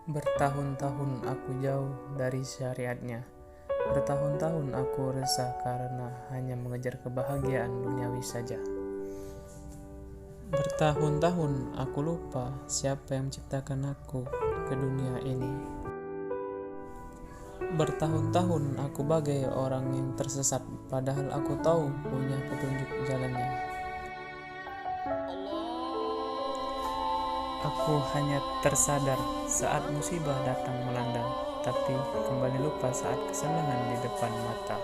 Bertahun-tahun aku jauh dari syariatnya. Bertahun-tahun aku resah karena hanya mengejar kebahagiaan duniawi saja. Bertahun-tahun aku lupa siapa yang menciptakan aku ke dunia ini. Bertahun-tahun aku bagai orang yang tersesat, padahal aku tahu punya petunjuk jalannya. Aku hanya tersadar saat musibah datang melanda, tapi kembali lupa saat kesenangan di depan mata.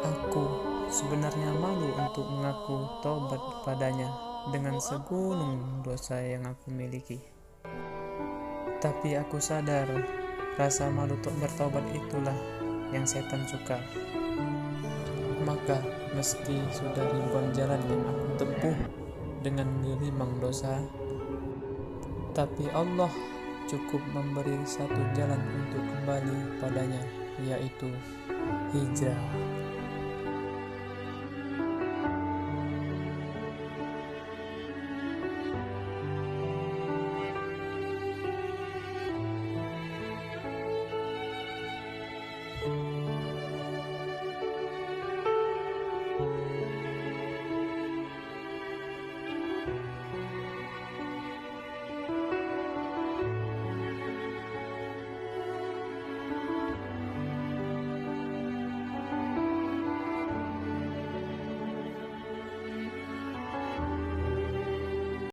Aku sebenarnya malu untuk mengaku taubat padanya dengan segunung dosa yang aku miliki. Tapi aku sadar rasa malu untuk bertaubat itulah yang setan suka. Maka meski sudah ribuan jalan yang aku tempuh dengan gelimang dosa, tapi Allah cukup memberi satu jalan untuk kembali padanya, yaitu hijrah.